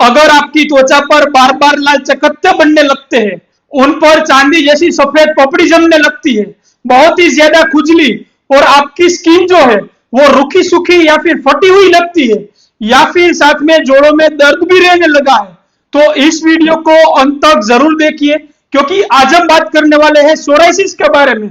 अगर आपकी त्वचा पर बार बार लाल चकत्ते बनने लगते हैं, उन पर चांदी जैसी सफेद पपड़ी जमने लगती है, बहुत ही ज्यादा खुजली और आपकी स्किन जो है वो रूखी सूखी या फिर फटी हुई लगती है, या फिर साथ में जोड़ों में दर्द भी रहने लगा है, तो इस वीडियो को अंत तक जरूर देखिए, क्योंकि आज हम बात करने वाले हैं सोराइसिस के बारे में।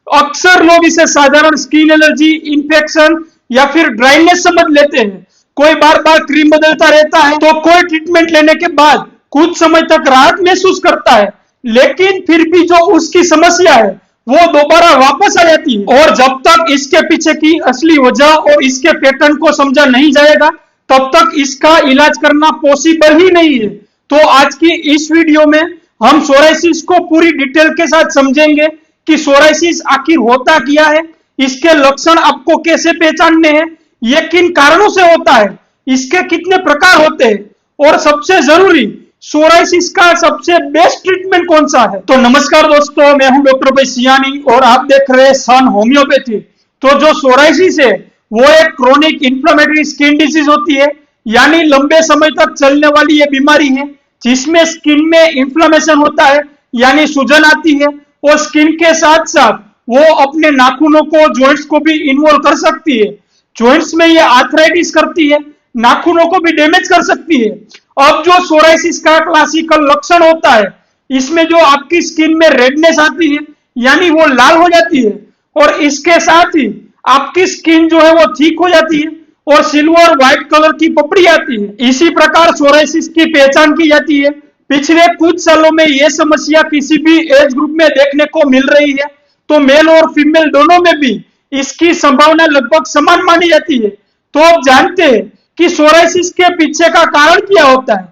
अक्सर लोग इसे साधारण स्किन एलर्जी, इन्फेक्शन या फिर ड्राइनेस समझ लेते हैं। कोई बार बार क्रीम बदलता रहता है, तो कोई ट्रीटमेंट लेने के बाद कुछ समय तक राहत महसूस करता है, लेकिन फिर भी जो उसकी समस्या है वो दोबारा वापस आ जाती है। और जब तक इसके पीछे की असली वजह और इसके पैटर्न को समझा नहीं जाएगा, तब तक इसका इलाज करना पॉसिबल ही नहीं है। तो आज की इस वीडियो में हम सोराइसिस को पूरी डिटेल के साथ समझेंगे कि सोराइसिस आखिर होता क्या है, इसके लक्षण आपको कैसे पहचानने हैं, ये किन कारणों से होता है, इसके कितने प्रकार होते हैं, और सबसे जरूरी सोराइसिस का सबसे बेस्ट ट्रीटमेंट कौन सा है। तो नमस्कार दोस्तों, मैं हूं डॉक्टर भाई सियानी और आप देख रहे हैं सन होम्योपैथी। तो जो सोराइसिस है वो एक क्रोनिक इन्फ्लेमेटरी स्किन डिजीज होती है, यानी लंबे समय तक चलने वाली ये बीमारी है जिसमें स्किन में इन्फ्लेमेशन होता है, यानी सूजन आती है, और स्किन के साथ साथ वो अपने नाखूनों को, जॉइंट्स को भी इन्वॉल्व कर सकती है। जॉइंट्स में ये आर्थराइटिस करती है, नाखूनों को भी डैमेज कर सकती है। अब जो सोराइसिस का क्लासिकल लक्षण होता है, इसमें जो आपकी स्किन में रेडनेस आती है, यानी वो लाल हो जाती है, और इसके साथ ही आपकी स्किन जो है वो ठीक हो जाती है और सिल्वर व्हाइट कलर की पपड़ी आती है। इसी प्रकार सोराइसिस की पहचान की जाती है। पिछले कुछ सालों में ये समस्या किसी भी एज ग्रुप में देखने को मिल रही है, तो मेल और फीमेल दोनों में भी इसकी संभावना लगभग समान मानी जाती है। तो आप जानते हैं कि सोराइसिस के पीछे का कारण क्या होता है।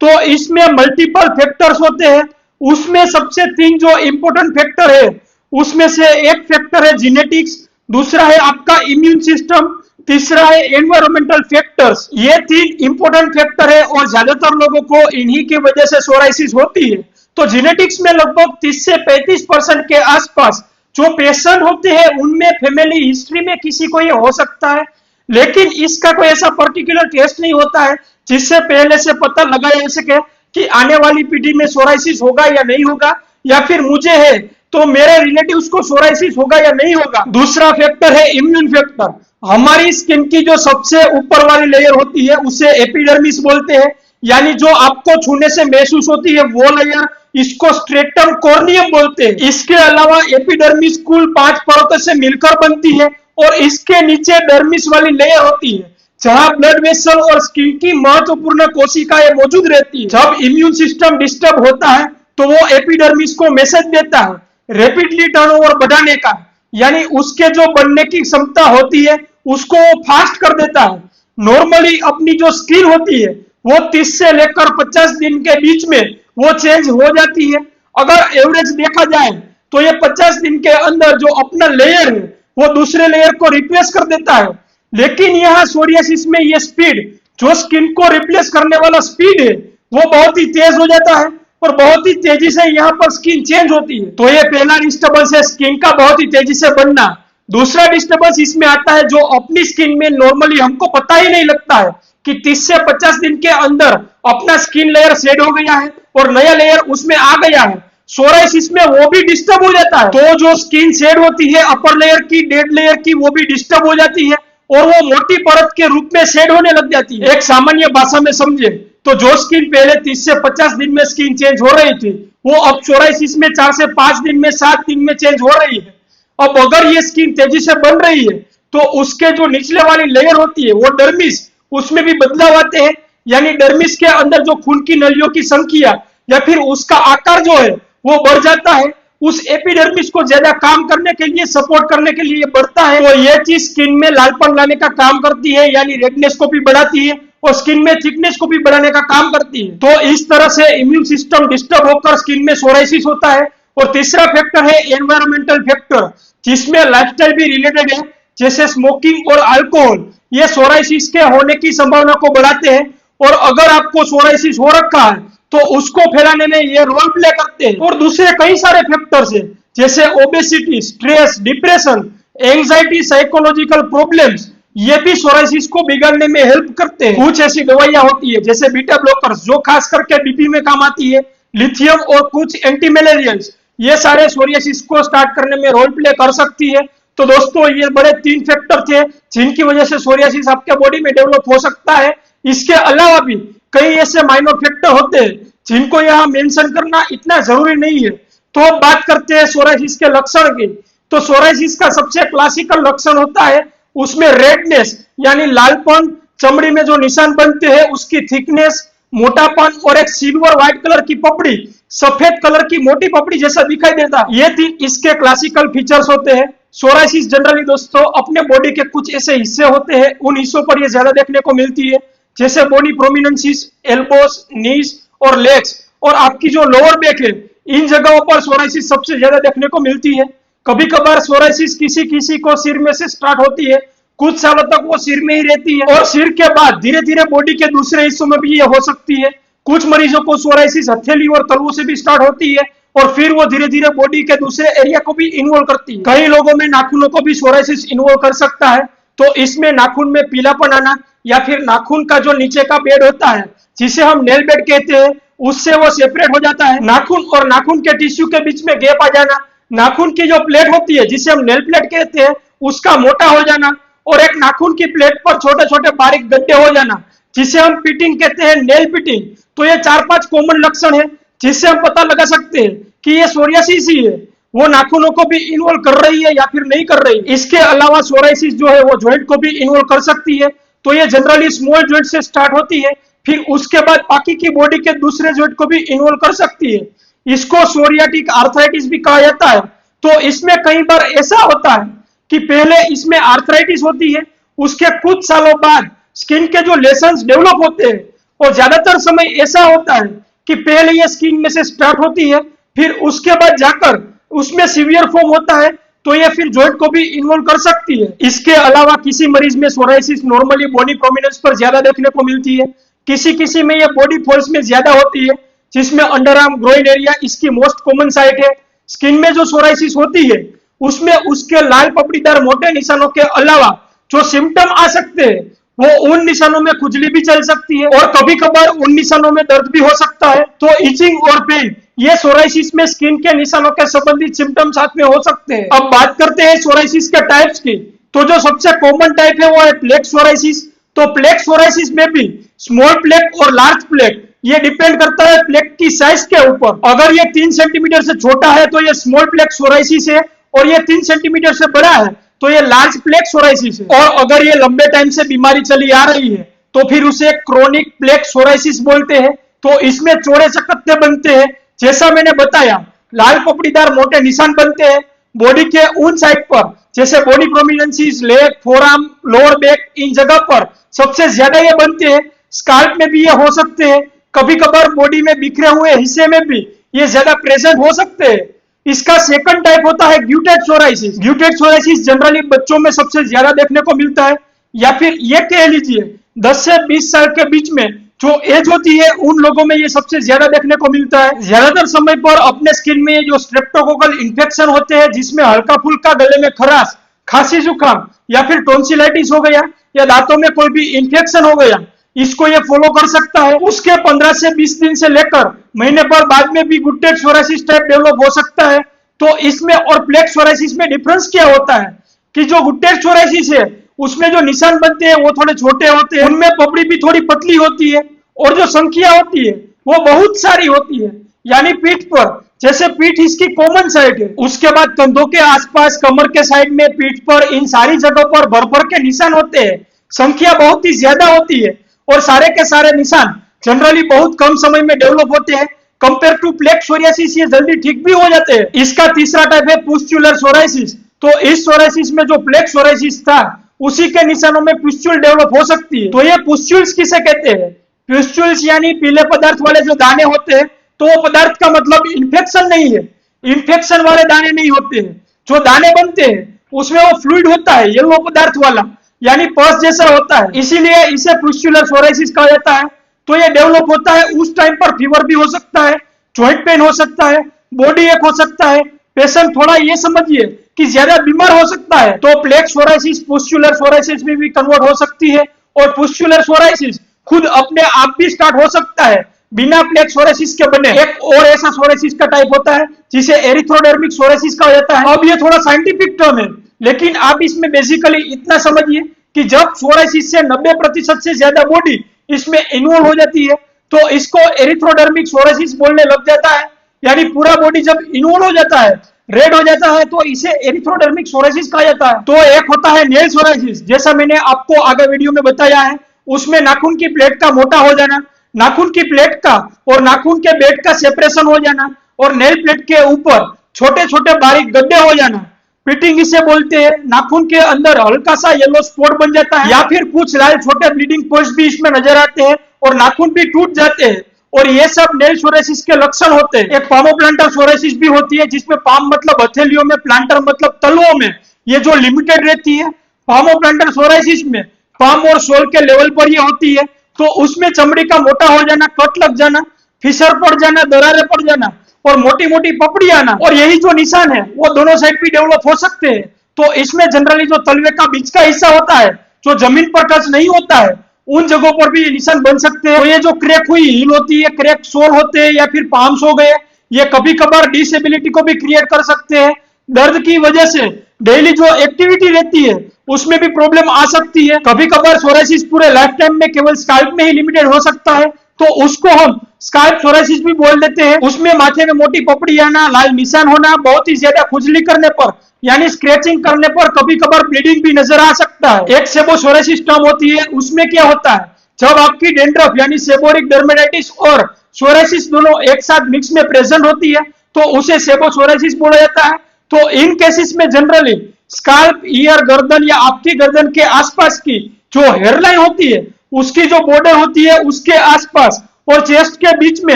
तो इसमें मल्टीपल फैक्टर्स होते हैं। उसमें सबसे तीन जो इंपॉर्टेंट फैक्टर है, उसमें से एक फैक्टर है जेनेटिक्स, दूसरा है आपका इम्यून सिस्टम, तीसरा है एनवायरमेंटल फैक्टर्स। ये तीन इंपॉर्टेंट फैक्टर है और ज्यादातर लोगों को इन्हीं की वजह से सोराइसिस होती है। तो जेनेटिक्स में लगभग 30 से 35% के आसपास जो पेशेंट होते हैं उनमें फैमिली हिस्ट्री में किसी को ये हो सकता है, लेकिन इसका कोई ऐसा पर्टिकुलर टेस्ट नहीं होता है जिससे पहले से पता लगाया जा सके कि आने वाली पीढ़ी में सोराइसिस होगा या नहीं होगा, या फिर मुझे है तो मेरे रिलेटिव्स को सोराइसिस होगा या नहीं होगा। दूसरा फैक्टर है इम्यून फैक्टर। हमारी स्किन की जो सबसे ऊपर वाली लेयर होती है उसे एपिडर्मिस बोलते हैं, यानी जो आपको छूने से महसूस होती है वो लेयर, इसको स्ट्रेटम कॉर्नियम बोलते हैं। इसके अलावा एपिडर्मिस कुल 5 परतों से मिलकर बनती है और इसके नीचे डर्मिस वाली लेयर होती है जहां ब्लड वेसल और स्किन की महत्वपूर्ण कोशिकाएं मौजूद रहती है। जब इम्यून सिस्टम डिस्टर्ब होता है तो वो एपिडर्मिस को मैसेज देता है रैपिडली टर्नओवर बढ़ाने का, यानी उसके जो बनने की क्षमता होती है उसको वो फास्ट कर देता है। नॉर्मली अपनी जो स्किन होती है वो 30 से लेकर 50 दिन के बीच में वो चेंज हो जाती है। अगर एवरेज देखा जाए तो ये 50 दिन के अंदर जो अपना लेयर है वो दूसरे लेयर को रिप्लेस कर देता है। लेकिन यहाँ सोरियासिस में ये स्पीड, जो स्किन को रिप्लेस करने वाला स्पीड है, वो बहुत ही तेज हो जाता है और बहुत ही तेजी से यहाँ पर स्किन चेंज होती है। तो ये पहला डिस्टर्बेंस है स्किन का बहुत ही तेजी से बनना। दूसरा डिस्टर्बेंस इसमें आता है जो अपनी स्किन में नॉर्मली हमको पता ही नहीं लगता है कि 30 से 50 दिन के अंदर अपना स्किन लेयर शेड हो गया है और नया लेयर उसमें आ गया है। सोराइसिस में वो भी डिस्टर्ब हो जाता है। तो जो स्किन शेड होती है अपर लेयर की, डेड लेयर की, वो भी डिस्टर्ब हो जाती है और वो मोटी परत के रूप में शेड होने लग जाती है। एक सामान्य भाषा में समझे तो जो स्किन पहले 30 से 50 दिन में स्किन चेंज हो रही थी वो अब सोराइसिस में 4 से 5 दिन में, 7 दिन में चेंज हो रही है। अब अगर ये स्किन तेजी से बन रही है तो उसके जो निचले वाली लेयर होती है वो डर्मिस, उसमें भी बदलाव आते हैं, यानी डर्मिस के अंदर जो खून की नलियों की संख्या या फिर उसका आकार जो है वो बढ़ जाता है। उस एपिडर्मिस को ज्यादा काम करने के लिए, सपोर्ट करने के लिए बढ़ता है, तो ये चीज स्किन में लालपन लाने का काम करती है, यानी रेडनेस को भी बढ़ाती है और स्किन में थिकनेस को भी बढ़ाने का काम करती है। तो इस तरह से इम्यून सिस्टम डिस्टर्ब होकर स्किन में सोराइसिस होता है। और तीसरा फैक्टर है एनवायरमेंटल फैक्टर, जिसमें लाइफस्टाइल भी रिलेटेड है, जैसे स्मोकिंग और अल्कोहल। ये सोराइसिस के होने की संभावना को बढ़ाते हैं और अगर आपको सोराइसिस हो रखा है तो उसको फैलाने में ये रोल प्ले करते हैं। और दूसरे कई सारे फैक्टर्स हैं, जैसे obesity, stress, depression, anxiety, psychological problems, ये भी सोराइसिस को बिगाड़ने में हेल्प करते हैं। कुछ ऐसी दवाइयां होती है जैसे बीटा ब्लॉकर्स जो खास करके बीपी में काम आती है, लिथियम और कुछ एंटी मलेरियल्स, ये सारे सोरियासिस को स्टार्ट करने में रोल प्ले कर सकती है। तो दोस्तों ये बड़े 3 फैक्टर थे जिनकी वजह से सोरियासिस आपके बॉडी में डेवलप हो सकता है। इसके अलावा भी कई ऐसे माइनर फैक्टर होते हैं जिनको यहाँ मेंशन करना इतना जरूरी नहीं है। तो अब बात करते हैं सोराइसिस के लक्षण की। तो सोराइसिस का सबसे क्लासिकल लक्षण होता है उसमें रेडनेस यानी लालपन, चमड़ी में जो निशान बनते हैं उसकी थिकनेस, मोटापन और एक सिल्वर व्हाइट कलर की पपड़ी, सफेद कलर की मोटी पपड़ी जैसा दिखाई देता है। ये 3 इसके क्लासिकल फीचर्स होते हैं। सोराइसिस जनरली दोस्तों अपने बॉडी के कुछ ऐसे हिस्से होते हैं, उन हिस्सों पर ये ज्यादा देखने को मिलती है जैसे बॉडी प्रोमिनेंसिस, एल्बोस, नीज और लेग्स, और आपकी जो लोअर बैक है इन जगहों पर सोराइसिस सबसे ज्यादा देखने को मिलती है। कभी कभार सोराइसिस किसी किसी को सिर में से स्टार्ट होती है, कुछ सालों तक वो सिर में ही रहती है और सिर के बाद धीरे धीरे बॉडी के दूसरे हिस्सों में भी ये हो सकती है। कुछ मरीजों को सोराइसिस हथेली और तलवों से भी स्टार्ट होती है और फिर वो धीरे धीरे बॉडी के दूसरे एरिया को भी इन्वॉल्व करती है। कई लोगों में नाखूनों को भी सोराइसिस इन्वॉल्व कर सकता है। तो इसमें नाखून में पीलापन आना या फिर नाखून का जो नीचे का बेड होता है जिसे हम नेल बेड कहते हैं उससे वो सेपरेट हो जाता है। नाखून और नाखून के टिश्यू के बीच में गैप आ जाना, नाखून की जो प्लेट होती है जिसे हम नेल प्लेट कहते हैं उसका मोटा हो जाना और एक नाखून की प्लेट पर छोटे छोटे बारीक गड्ढे हो जाना जिसे हम पिटिंग कहते हैं, नेल पिटिंग। तो ये 4-5 कॉमन लक्षण है जिससे हम पता लगा सकते हैं कि ये सोरियासिस ही है, वो नाखूनों को भी इन्वॉल्व कर रही है या फिर नहीं कर रही। इसके अलावा सोराइसिस जो है वो ज्वाइंट को भी इन्वॉल्व कर सकती है। तो ये जनरली स्मॉल ज्वाइंट से स्टार्ट होती है, फिर उसके बाद बाकी की बॉडी के दूसरे ज्वाइंट को भी इन्वॉल्व कर सकती है। इसको सोरियाटिक आर्थराइटिस भी कहा जाता है। तो इसमें कई बार ऐसा होता है कि पहले इसमें आर्थराइटिस होती है, उसके कुछ सालों बाद स्किन के जो लेशंस डेवलप होते हैं, और ज्यादातर समय ऐसा होता है कि पहले ये स्किन में से स्टार्ट होती है, फिर उसके बाद जाकर उसमें सीवियर फॉर्म होता है, तो ये फिर जॉइंट को भी इन्वॉल्व कर सकती है। इसके अलावा किसी मरीज में सोराइसिस नॉर्मली बॉडी प्रोमिनेंस पर ज्यादा देखने को मिलती है, किसी किसी में ये बॉडी फॉल्स में ज्यादा होती है जिसमें अंडर आर्म, ग्रोइन एरिया इसकी मोस्ट कॉमन साइट है। स्किन में जो सोराइसिस होती है उसमें उसके लाल पपड़ीदार मोटे निशानों के अलावा जो सिम्टम आ सकते हैं वो उन निशानों में खुजली भी चल सकती है और कभी कभार उन निशानों में दर्द भी हो सकता है। तो इचिंग और पेन ये सोराइसिस में स्किन के निशानों के संबंधित सिम्टम साथ में हो सकते हैं। अब बात करते हैं सोराइसिस के टाइप्स की। तो जो सबसे कॉमन टाइप है वो है प्लेक सोराइसिस। तो प्लेक सोराइसिस में भी स्मॉल प्लेक और लार्ज प्लेक ये डिपेंड करता है प्लेक की साइज के ऊपर। अगर ये 3 सेंटीमीटर से छोटा है तो ये स्मॉल प्लेक सोराइसिस है, और ये 3 सेंटीमीटर से बड़ा है तो ये लार्ज प्लेक सोराइसिस है। और अगर ये लंबे टाइम से बीमारी चली आ रही है तो फिर उसे क्रोनिक प्लेक सोराइसिस बोलते हैं। तो इसमें चौड़े चकत्ते बनते हैं, जैसा मैंने बताया, लाल पपड़ीदार मोटे निशान बनते हैं बॉडी के उन साइड पर, जैसे body prominences, leg, forearm, lower back, इन जगह पर सबसे ज्यादा ये बनते हैं। स्काल्प में भी ये हो सकते हैं, कभी कभार बॉडी में बिखरे हुए हिस्से में भी ये ज्यादा प्रेजेंट हो सकते हैं। इसका सेकंड टाइप होता है ग्यूटेड सोराइसिस। ग्यूटेड सोराइसिस जनरली बच्चों में सबसे ज्यादा देखने को मिलता है, या फिर ये कह लीजिए 10 से 20 साल के बीच में जो एज होती है उन लोगों में ये सबसे ज्यादा देखने को मिलता है। ज्यादातर समय पर अपने स्किन में जो स्ट्रेप्टोकोकल इन्फेक्शन होते हैं जिसमें हल्का फुल्का गले में खराश, खांसी, जुकाम या फिर टॉन्सिलाइटिस हो गया या दांतों में कोई भी इन्फेक्शन हो गया, इसको ये फॉलो कर सकता है। उसके 15 से 20 दिन से लेकर महीने पर बाद में भी ग्यूटेड सोराइसिस टाइप डेवलप हो सकता है। तो इसमें और प्लेक सोराइसिस में डिफरेंस क्या होता है कि जो ग्यूटेड सोराइसिस है उसमें जो निशान बनते हैं वो थोड़े छोटे होते हैं, उनमें पपड़ी भी थोड़ी पतली होती है, और जो संख्या होती है वो बहुत सारी होती है, यानी पीठ पर, जैसे पीठ इसकी कॉमन साइड है, उसके बाद कंधों के आसपास, कमर के साइड में, पीठ पर, इन सारी जगहों पर भर भर के निशान होते हैं। संख्या बहुत ही ज्यादा होती है और सारे के सारे निशान जनरली बहुत कम समय में डेवलप होते हैं। कंपेयर टू प्लेक सोरियासिस ये जल्दी ठीक भी हो जाते हैं। इसका तीसरा टाइप है पुस्चुलर सोराइसिस। तो इस सोराइसिस में जो प्लेक सोराइसिस था उसी के निशानों में पुस्चुल डेवलप हो सकती है। तो ये पुस्चुल्स किसे कहते हैं? पुस्चुल्स यानी पीले पदार्थ वाले जो दाने होते हैं, तो वो पदार्थ का मतलब इन्फेक्शन नहीं है, इन्फेक्शन वाले दाने नहीं होते हैं। जो दाने बनते हैं उसमें वो फ्लूइड होता है येलो पदार्थ वाला, यानी पस जैसा होता है, इसीलिए इसे पुस्चुलर सोराइसिस कहा जाता है। तो ये डेवलप होता है उस टाइम पर फीवर भी हो सकता है, जॉइंट पेन हो सकता है, बॉडी एक हो सकता है। पेशेंट थोड़ा ये समझिए कि ज्यादा बीमार हो सकता है। तो प्लेक सोराइसिस पुस्चुलर सोराइसिस में भी कन्वर्ट हो सकती है, और पुस्चुलर सोराइसिस खुद अपने आप भी स्टार्ट हो सकता है बिना प्लेक सोराइसिस के बने। एक और ऐसा सोराइसिस का टाइप होता है जिसे एरिथ्रोडर्मिक सोराइसिस कहा जाता है। अब ये थोड़ा साइंटिफिक टर्म है, लेकिन आप इसमें बेसिकली इतना समझिए कि जब सोराइसिस से 90% से ज्यादा बॉडी इसमें इन्वॉल्व हो जाती है तो इसको एरिथ्रोडर्मिक सोराइसिस बोलने लग जाता है। यानी पूरा बॉडी जब इन्वॉल्व हो जाता है, रेड हो जाता है, तो इसे एरिथ्रोडर्मिक सोराइसिस कहा जाता है। तो एक होता है नेल सोराइसिस, जैसा मैंने आपको आगे वीडियो में बताया है। उसमें नाखून की प्लेट का मोटा हो जाना, नाखून की प्लेट का और नाखून के बेड का सेपरेशन हो जाना, और नेल प्लेट के ऊपर छोटे छोटे बारीक गड्ढे हो जाना, पिटिंग इसे बोलते हैं। नाखून के अंदर हल्का सा येलो स्पॉट बन जाता है, या फिर कुछ लाल छोटे ब्लीडिंग पॉइंट्स भी इसमें नजर आते हैं, और नाखून भी टूट जाते हैं। और ये सब नेल सोराइसिस के लक्षण होते हैं। एक पामोप्लांटर सोराइसिस भी होती है, जिसमें पाम मतलब हथेलियों में, प्लांटर मतलब तलुओं में, ये जो लिमिटेड रहती है। पामोप्लांटर सोराइसिस में पाम और सोल के लेवल पर ये होती है, तो उसमें चमड़ी का मोटा हो जाना, कट लग जाना, फिसर पड़ जाना, दरारें पड़ जाना, और मोटी मोटी पपड़ी आना। और यही जो निशान है वो दोनों साइड भी डेवलप हो सकते हैं। तो इसमें जनरली जो तलवे का बीच का हिस्सा होता है, जो जमीन पर टच नहीं होता है, उन जगहों पर भी ये निशान बन सकते हैं। तो ये जो क्रैक हुई हील होती है, क्रैक सोल होते हैं, या फिर पाम्स हो गए, ये कभी कभार डिसेबिलिटी को भी क्रिएट कर सकते हैं। दर्द की वजह से डेली जो एक्टिविटी रहती है उसमें भी प्रॉब्लम आ सकती है। कभी कभार सोराइसिस पूरे लाइफ टाइम में केवल स्काल्प में ही लिमिटेड हो सकता है, तो उसको हम स्काल्प सोराइसिस भी बोल देते हैं। उसमें माथे में मोटी पपड़ी आना, लाल निशान होना, बहुत ही ज्यादा खुजली करने पर यानी स्क्रैचिंग करने पर कभी कभार ब्लीडिंग भी नजर आ सकता है। एक सेबोसोराइसिस टर्म होती है, उसमें क्या होता है, जब आपकी डेंड्रफ यानी सेबोरिक डर्मेटाइटिस और सोराइसिस दोनों एक साथ मिक्स में प्रेजेंट होती है, तो उसे सेबोसोराइसिस बोला जाता है। तो इन केसेस में जनरली स्काल्प, ईयर, गर्दन या आपकी गर्दन के आसपास की जो हेयरलाइन होती है, उसकी जो बॉर्डर होती है उसके आसपास और चेस्ट के बीच में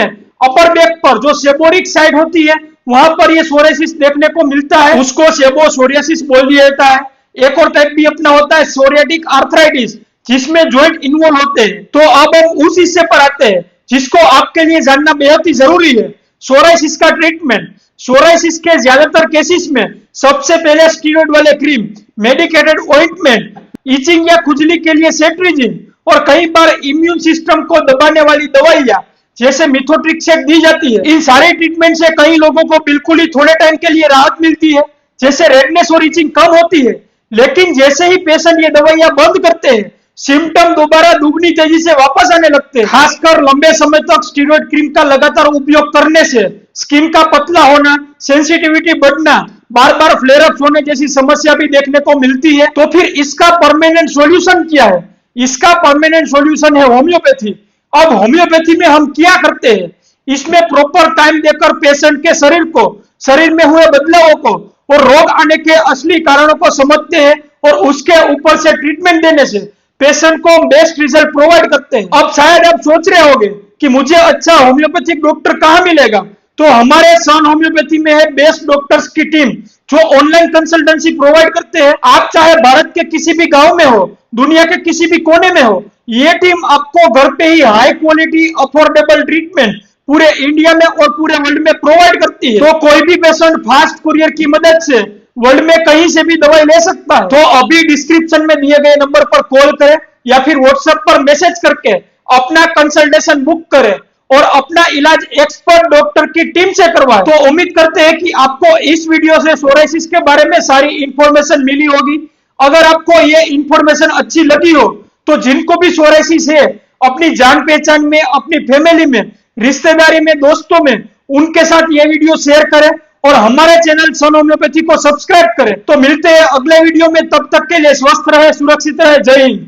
अपर बैक पर जो सेबोरिक साइड होती है, वहां पर ये सोराइसिस देखने को मिलता है। उसको सेबोसोरियासिस बोल दिया जाता है। एक और टाइप भी अपना होता है सोरियाटिक आर्थराइटिस, जिसमें जॉइंट इन्वॉल्व होते हैं। तो अब हम उस हिस्से पर आते हैं जिसको आपके लिए जानना बेहद ही जरूरी है, सोराइसिस का ट्रीटमेंट। सोराइसिस के ज्यादातर केसेस में सबसे पहले स्टीरॉइड वाले क्रीम, मेडिकेटेड ऑइंटमेंट, इचिंग या खुजली के लिए सेट्रिजिन, और कई बार इम्यून सिस्टम को दबाने वाली दवाइयां जैसे मिथोट्रिक्सेट दी जाती है। इन सारे ट्रीटमेंट से कई लोगों को बिल्कुल ही थोड़े टाइम के लिए राहत मिलती है, जैसे रेडनेस और इचिंग कम होती है। लेकिन जैसे ही पेशेंट ये दवाइयां बंद करते हैं, सिम्टम दोबारा दुगनी तेजी से वापस आने लगते हैं। खासकर लंबे समय तक स्टीरॉइड क्रीम का लगातार उपयोग करने से स्किन का पतला होना, सेंसिटिविटी बढ़ना, बार बार फ्लेयर अप होने जैसी समस्या भी देखने को मिलती है। तो फिर इसका परमानेंट सॉल्यूशन क्या है? इसका परमानेंट सॉल्यूशन है होम्योपैथी। अब होम्योपैथी में हम क्या करते हैं, इसमें प्रॉपर टाइम देकर पेशेंट के शरीर में हुए बदलावों को और रोग आने के असली कारणों को समझते हैं, और उसके ऊपर से ट्रीटमेंट देने से पेशेंट को बेस्ट रिजल्ट प्रोवाइड करते हैं। अब शायद आप सोच रहे होंगे कि मुझे अच्छा होम्योपैथिक डॉक्टर कहां मिलेगा, तो हमारे सन होम्योपैथी में है बेस्ट डॉक्टर्स की टीम, जो ऑनलाइन कंसल्टेंसी प्रोवाइड करते हैं। आप चाहे भारत के किसी भी गांव में हो, दुनिया के किसी भी कोने में हो, ये टीम आपको घर पे ही हाई क्वालिटी अफोर्डेबल ट्रीटमेंट पूरे इंडिया में और पूरे वर्ल्ड में प्रोवाइड करती है। तो कोई भी पेशेंट फास्ट कुरियर की मदद से वर्ल्ड में कहीं से भी दवाई ले सकता है। तो अभी डिस्क्रिप्शन में दिए गए नंबर पर कॉल करें या फिर व्हाट्सएप पर मैसेज करके अपना कंसल्टेशन बुक करें और अपना इलाज एक्सपर्ट डॉक्टर की टीम से करवाएं। तो उम्मीद करते हैं कि आपको इस वीडियो से सोराइसिस के बारे में सारी इंफॉर्मेशन मिली होगी। अगर आपको ये इंफॉर्मेशन अच्छी लगी हो तो जिनको भी सोराइसिस है, अपनी जान पहचान में, अपनी फैमिली में, रिश्तेदारी में, दोस्तों में, उनके साथ ये वीडियो शेयर करें और हमारे चैनल सन होम्योपैथी को सब्सक्राइब करें। तो मिलते हैं अगले वीडियो में, तब तक के लिए स्वस्थ रहे, सुरक्षित रहे। जय हिंद।